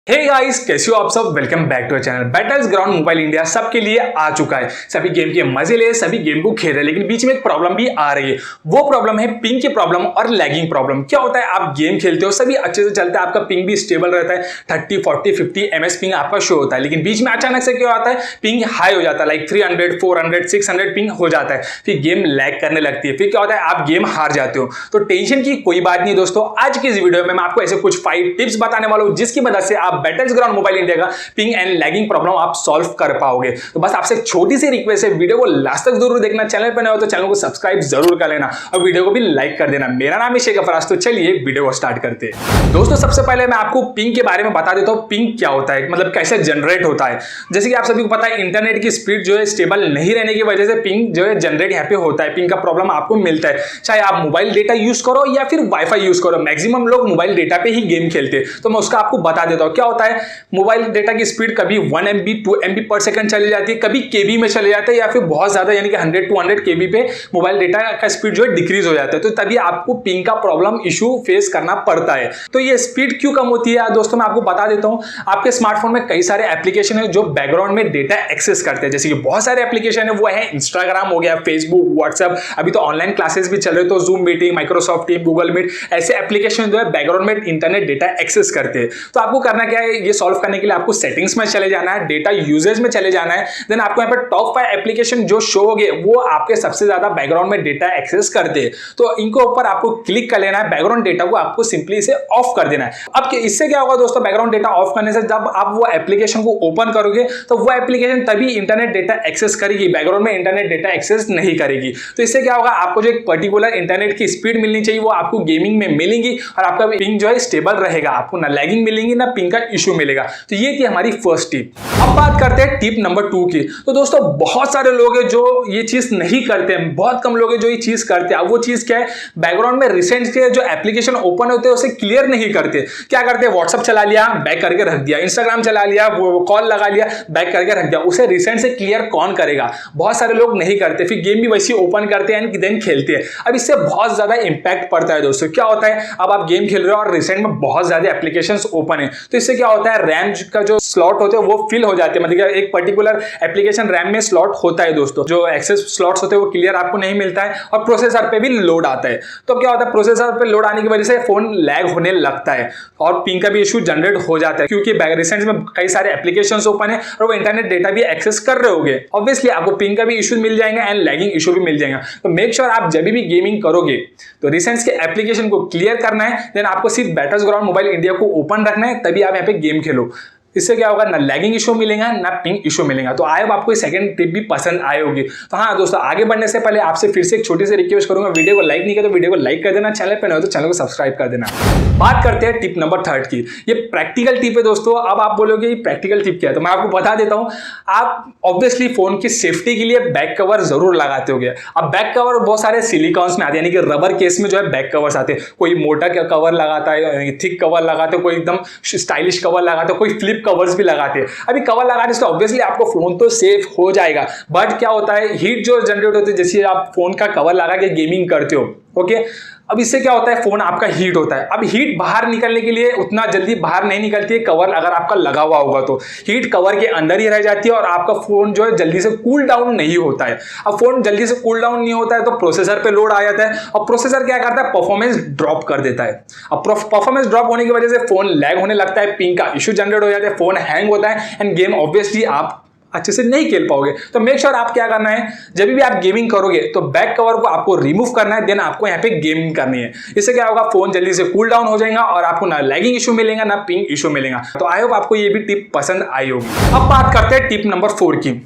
Hey guys, कैसे हो आप सब। Welcome back to channel. Battles ground mobile India सबके लिए आ चुका है। सभी गेम के मजे ले, सभी गेम को खेल रहे हैं, लेकिन बीच में एक प्रॉब्लम भी आ रही है। वो प्रॉब्लम है पिंग की प्रॉब्लम और लैगिंग प्रॉब्लम। क्या होता है, आप गेम खेलते हो, सभी अच्छे से चलता है, आपका पिंग भी स्टेबल रहता है, 30 40 50 ms पिंग आपका शो होता है। लेकिन बीच में अचानक से क्या होता है, पिंग हाई हो जाता है, लाइक 300 400 600 पिंग हो जाता है, फिर गेम लैग करने लगती है, फिर क्या होता है, आप गेम हार जाते हो। तो टेंशन की कोई बात नहीं दोस्तों, आज की इस वीडियो में मैं आपको ऐसे कुछ 5 टिप्स बताने वाला हूं, जिसकी मदद से आप बैटल्स ग्राउंड मोबाइल इंडिया का पिंग एंड लैगिंग प्रॉब्लम आप सॉल्व कर पाओगे। तो बस आपसे एक छोटी सी रिक्वेस्ट है, वीडियो को लास्ट तक जरूर देखना, चैनल पर नए हो तो चैनल को सब्सक्राइब जरूर कर लेना और वीडियो को भी लाइक कर देना। मेरा नाम है शेख अफराज। तो चलिए वीडियो को स्टार्ट करते हैं। दोस्तों सबसे पहले मैं आपको पिंग के बारे में बता देता हूं, पिंग क्या होता है, मतलब कैसे जनरेट होता है। जैसे कि आप सभी को पता है, इंटरनेट की स्पीड जो है स्टेबल नहीं रहने की वजह से पिंग जो है जनरेट यहाँ पे होता है, पिंग का प्रॉब्लम आपको मिलता है। चाहे आप मोबाइल डेटा यूज करो या फिर वाईफाई यूज करो, मैक्सिमम लोग मोबाइल डेटा पे ही गेम खेलते हैं। तो मैं उसका आपको बता देता हूं क्या होता है। मोबाइल डेटा की स्पीड कभी 1 MB 2 MB पर सेकंड चली जाती है, कभी केबी में चले जाते हैं, या फिर बहुत ज्यादा यानी कि 100 200 केबी पे मोबाइल डेटा का स्पीड जो है डिक्रीज हो जाता है। तो तभी आपको पिंग का प्रॉब्लम इशू फेस करना पड़ता है। तो ये स्पीड क्यों कम होती है दोस्तों, मैं आपको बता देता हूं। आपके स्मार्टफोन में कई सारे एप्लीकेशन है जो बैकग्राउंड में डेटा एक्सेस करते हैं। जैसे कि बहुत सारे एप्लीकेशन है, वो है इंस्टाग्राम हो गया, फेसबुक, व्हाट्सएप, अभी तो ऑनलाइन क्लासेस भी चल रहे, तो Zoom meeting, Microsoft team, Google Meet, ऐसे एप्लीकेशन जो है बैकग्राउंड में इंटरनेट डेटा एक्सेस करते हैं। तो आपको करना क्या है, ये सॉल्व करने के लिए आपको सेटिंग्स में चले जाना है, डेटा यूजेज में चले जाना है। देन आपको यहाँ पे टॉप 5 एप्लीकेशन जो शो होंगे वो आपके सबसे ज्यादा बैकग्राउंड में डेटा एक्सेस करते हैं। तो इनको ऊपर आपको क्लिक कर लेना है, बैकग्राउंड डेटा को आपको सिंपली इसे ऑफ कर देना है। अब इससे क्या होगा दोस्तों, बैकग्राउंड डेटा ऑफ करने से जब आप वो एप्लीकेशन को ओपन करोगे तो वो एप्लीकेशन तभी इंटरनेट डेटा एक्सेस करेगी, बैकग्राउंड में इंटरनेट डेटा एक्सेस नहीं करेगी। तो इससे क्या होगा, आपको जो एक पर्टिकुलर इंटरनेट की स्पीड मिलनी चाहिए वो आपको गेमिंग में मिलेगी और आपका पिंग जो है स्टेबल रहेगा, आपको ना लैगिंग मिलेगी ना पिंग का इशू मिलेगा। तो ये थी हमारी फर्स्ट टिप। अब बात करते हैं टिप नंबर 2 की। तो दोस्तों बहुत सारे लोग हैं जो ये चीज नहीं करते हैं, बहुत कम लोग हैं जो ये चीज करते हैं। अब वो चीज क्या है, बैकग्राउंड में रिसेंट के जो एप्लीकेशन ओपन होते हैं उसे क्लियर नहीं करते। क्या करते हैं, व्हाट्सएप चला लिया, बैक करके रख दिया, इंस्टाग्राम चला लिया, वो कॉल लगा लिया, बैक करके रख दिया। उसे रिसेंट से क्लियर कौन करेगा, बहुत सारे लोग नहीं करते, फिर गेम भी वैसे ओपन करते हैं देन खेलते हैं। अब इससे बहुत ज्यादा इंपैक्ट पड़ता है दोस्तों। क्या होता है, अब आप गेम खेल रहे हो और रिसेंट में बहुत ज्यादा एप्लीकेशंस ओपन है, तो इससे क्या होता है, रैम का जो स्लॉट होते हैं वो फिल हो जाते हैं। मतलब एक पर्टिकुलर एप्लीकेशन रैम में स्लॉट होता है दोस्तों, जो एक्सेस स्लॉट्स होते हैं वो क्लियर आपको नहीं मिलता है और प्रोसेसर पे भी लोड आता है। तो क्या होता है, प्रोसेसर पे लोड आने की वजह से फोन लैग होने लगता है और पिंग का भी इशू जनरेट हो जाता है, क्योंकि रिसेंट में कई सारे एप्लीकेशंस ओपन है और वो इंटरनेट डेटा भी एक्सेस कर रहे होंगे। ऑब्वियसली आपको पिंग का भी इशू मिल जाएगा एंड लैगिंग इशू भी मिल जाएगा। तो मेक श्योर आप जब भी गेमिंग करोगे तो रिसेंट के एप्लीकेशन को क्लियर करना है, देन आपको सिर्फ बैटल्सग्राउंड मोबाइल इंडिया को ओपन रखना है, तभी आप यहाँ पे गेम खेलो। इससे क्या होगा, ना लैगिंग इशू मिलेगा ना पिंग इशू मिलेगा। तो आई होप आपको सेकंड टिप भी पसंद आए होगी। तो हाँ दोस्तों, आगे बढ़ने से पहले आपसे फिर से एक छोटी सी रिक्वेस्ट करूंगा, वीडियो को लाइक नहीं किया तो वीडियो को लाइक कर देना, चैनल पर नए हो तो चैनल को सब्सक्राइब कर देना। बात करते हैं टिप नंबर 3 की। ये प्रैक्टिकल टिप है दोस्तों। अब आप बोलोगे ये प्रैक्टिकल टिप क्या है, तो मैं आपको बता देता हूं। आप ऑब्वियसली फोन की सेफ्टी के लिए बैक कवर जरूर लगाते होंगे। अब बैक कवर बहुत सारे सिलिकॉन्स में आते हैं, यानी कि रबर केस में जो है बैक कवर्स आते हैं। कोई मोटा कवर लगाता है, थिक कवर लगाते हैं, कोई एकदम स्टाइलिश कवर लगाते हैं, कोई फ्लिप कवर्स भी लगाते हैं। अभी कवर लगाने से ऑब्वियसली आपको फोन तो सेफ हो जाएगा, बट क्या होता है, हीट जो जनरेट होती है, जैसे आप फोन का कवर लगा के गेमिंग करते हो, ओके। अब इससे क्या होता है, फोन आपका हीट होता है। अब हीट बाहर निकलने के लिए उतना जल्दी बाहर नहीं निकलती है कवर अगर आपका लगा हुआ होगा, तो हीट कवर के अंदर ही रह जाती है और आपका फोन जो है जल्दी से कूल डाउन नहीं होता है। अब फोन जल्दी से कूल डाउन नहीं होता है तो प्रोसेसर पे लोड आ जाता है और प्रोसेसर क्या करता है, परफॉर्मेंस ड्रॉप कर देता है। अब परफॉर्मेंस ड्रॉप होने की वजह से फोन लैग होने लगता है, पिंग का इशू जनरेट हो जाता है, फोन हैंग होता है एंड गेम ऑब्वियसली आप अच्छे से नहीं खेल पाओगे। तो मेक श्योर आप क्या करना है, जब भी आप गेमिंग करोगे तो बैक कवर को आपको रिमूव करना है, देन आपको यहाँ पे गेमिंग करनी है। इससे क्या होगा, फोन जल्दी से कूल डाउन हो जाएगा और आपको ना लैगिंग इशू मिलेगा ना पिंग इशू मिलेगा। तो आई होप आपको ये भी टिप पसंद आई होगी। अब बात करते हैं टिप नंबर 4 की,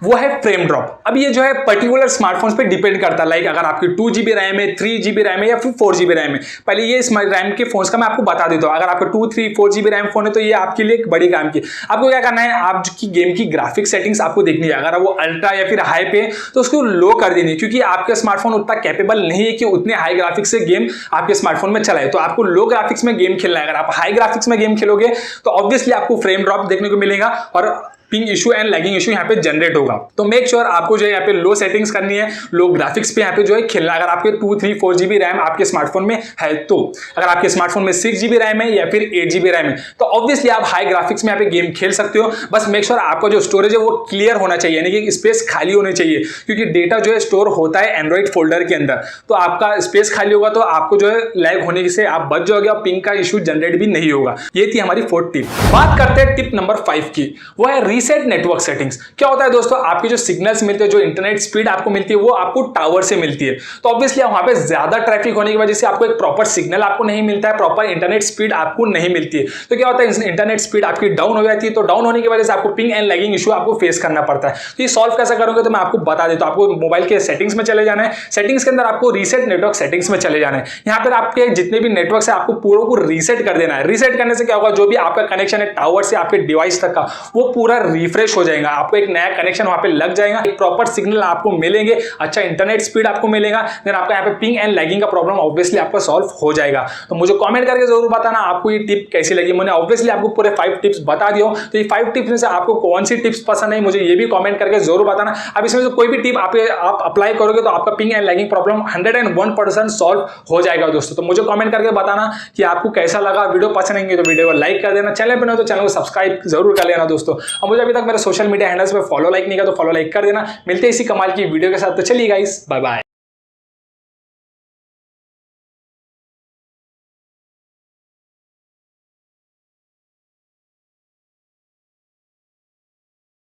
वो है फ्रेम ड्रॉप। अब ये जो है पर्टिकुलर स्मार्टफोन्स पे डिपेंड करता है, लाइक अगर आपकी 2 GB रैम है, 3 GB रैम है या फिर 4 GB रैम है। पहले ये रैम के फोन्स का मैं आपको बता देता हूँ। अगर आपका 2 3 4 GB रैम फोन है तो ये आपके लिए एक बड़ी काम की। आपको क्या करना है, आपकी गेम की ग्राफिक सेटिंग्स आपको देखनी है। अगर वो अल्ट्रा या फिर हाई पे तो उसको लो कर देनी है, क्योंकि आपका स्मार्टफोन उतना कैपेबल नहीं है कि उतने हाई ग्राफिक्स से गेम आपके स्मार्टफोन में चलाए। तो आपको लो ग्राफिक्स में गेम खेलना है। अगर आप हाई ग्राफिक्स में गेम खेलोगे तो ऑब्वियसली आपको फ्रेम ड्रॉप देखने को मिलेगा और ping issue and lagging issue यहाँ पे जनरेट होगा। तो मेक श्योर आपको जो है यहाँ पे लो सेटिंग्स करनी है, लो ग्राफिक्स पे यहाँ पे जो है खेलना। अगर आपके 2, 3, 4 GB रैम आपके स्मार्टफोन में है, तो अगर आपके स्मार्टफोन में 6 GB रैम है या फिर 8 GB रैम है, तो ऑब्वियसली आप हाई ग्राफिक्स में यहाँ पे गेम खेल सकते हो। बस मेक श्योर आपका जो स्टोरेज है वो क्लियर होना चाहिए, यानी कि स्पेस खाली होनी चाहिए, क्योंकि डेटा जो है स्टोर होता है एंड्रॉइड फोल्डर के अंदर। तो आपका स्पेस खाली होगा तो आपको जो है लैग होने से आप बच जाओगे और पिंग का इशू जनरेट भी नहीं होगा। ये थी हमारी 4th टिप। बात करते हैं टिप नंबर 5 की, वो है रीसेट नेटवर्क सेटिंग्स। क्या होता है दोस्तों, आपकी जो सिग्नल्स मिलते हैं, जो इंटरनेट स्पीड आपको मिलती है, वो आपको टावर से मिलती है। तो ऑब्वियसली वहां पे ज्यादा ट्रैफिक होने की वजह से आपको एक प्रॉपर सिग्नल आपको नहीं मिलता है, प्रॉपर इंटरनेट स्पीड आपको नहीं मिलती है। तो क्या होता है, इंटरनेट स्पीड आपकी डाउन हो जाती है। तो डाउन होने की वजह से आपको पिंग एंड लैगिंग इशू आपको फेस करना पड़ता है। तो ये सॉल्व कैसे करोगे, तो मैं आपको बता देता हूं। आपको मोबाइल के सेटिंग्स में चले जाना है, सेटिंग्स के अंदर आपको रीसेट नेटवर्क सेटिंग्स में चले जाना है। यहाँ पर आपके जितने भी नेटवर्क है आपको पूरा को रीसेट कर देना है। रीसेट करने से क्या होगा, जो भी आपका कनेक्शन है टावर से आपके डिवाइस तक का, वो पूरा रिफ्रेश हो जाएगा। आपको एक नया कनेक्शन वहां पे लग जाएगा, एक प्रॉपर सिग्नल आपको मिलेंगे, अच्छा इंटरनेट स्पीड आपको मिलेगा। देन आपका यहाँ पे पिंग एंड लैगिंग का प्रॉब्लम ऑब्वियसली आपका सॉल्व हो जाएगा। तो मुझे कमेंट करके जरूर बताना आपको ये टिप कैसी लगी। मैंने ऑब्वियसली आपको पूरे 5 टिप्स बता दिया। तो ये 5 टिप्स में से आपको कौन सी टिप्स पसंद है, मुझे ये भी कमेंट करके जरूर बताना। अब इसमें से कोई भी टिप आप अप्लाई करोगे तो आपका ping and lagging problem 101% solve हो जाएगा दोस्तों। तो मुझे कमेंट करके बताना कि आपको कैसा लगा। वीडियो पसंद आएंगे तो वीडियो को लाइक कर देना, चैनल पर नहीं तो चैनल को सब्सक्राइब जरूर कर लेना दोस्तों। और मुझे अभी तक मेरे सोशल मीडिया हैंडल्स पे फॉलो लाइक नहीं किया तो फॉलो लाइक कर देना। मिलते हैं इसी कमाल की वीडियो के साथ। तो चलिए गाइस, बाय बाय।